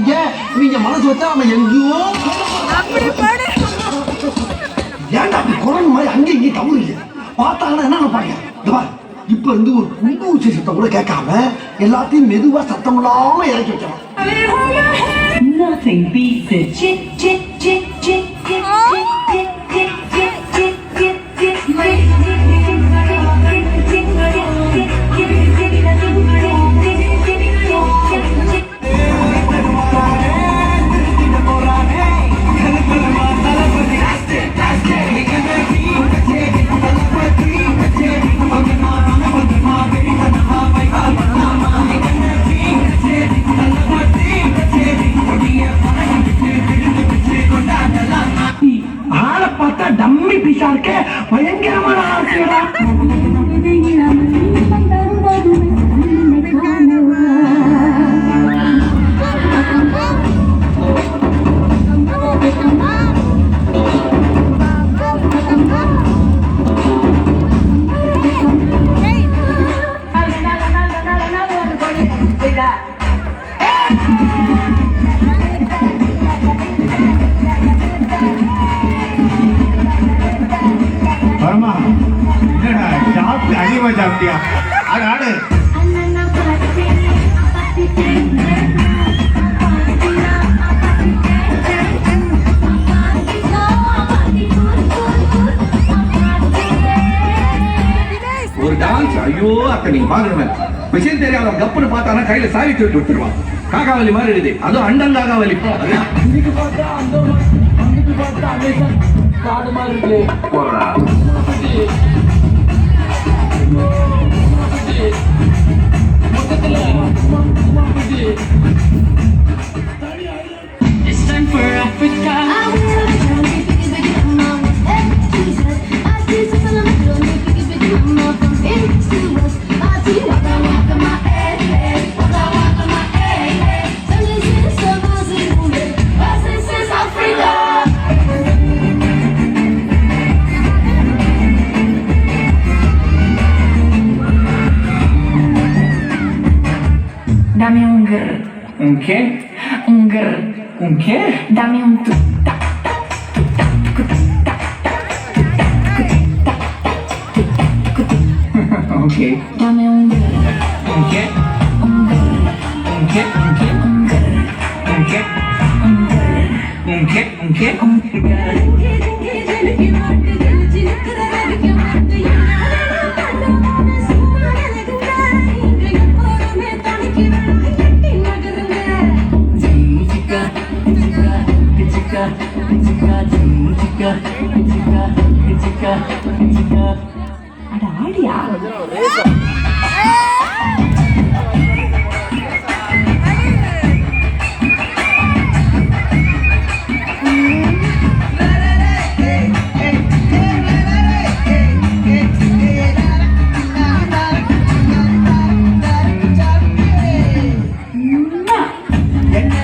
போறீங்க. நீங்க மனசு வச்சா அவன் எங்கேயோ ஏன்டா அப்படி குரங்கு மாதிரி அங்கே இங்கே தவறுங்க பார்த்தாங்கன்னா என்ன நினைப்பாங்க. இப்ப இருந்து ஒரு குண்டு ஊச்சி சத்தம் கூட கேட்காம எல்லாத்தையும் மெதுவா சத்தம் இல்லாம இறக்கி வைக்கணும். Nothing beats it. Chit chit chit chit chit chit chit chit chit chit chit ஆளை பார்த்தா டம்மி பீஸா இருக்க பயங்கரமான ஆசையா. பரமா என்னடா சாப்பிட்டு அதிகமா சாப்பிட்டியா? ஆடு ஆடு. ஒரு டான்ஸ் ஐயோ அத்தை நீங்க பாக்கணும். விஷயம் தெரியாத கப்புன்னு பார்த்தானா கையில சாவி தூக்கி விட்டுருவான். காக்காவலி மாதிரி இருக்குது. அதுவும் அண்டன் காக்காவலி. இன்னைக்கு பார்த்தா அந்த அங்கிட்டு பார்த்தா அமேசான் காடு மாதிரி இருக்கு. போறா It's time for Africa. Dame un grr. Un qué? Un grr. Un qué? Dame un tu ta ta tu ta tu ta ta tu ta. Okay. Dame un grr. Un qué? Un grr. Un qué? Un qué? Un grr. Un qué? Un grr. Un qué? Un qué? Un grr. அட ஆடியா என்ன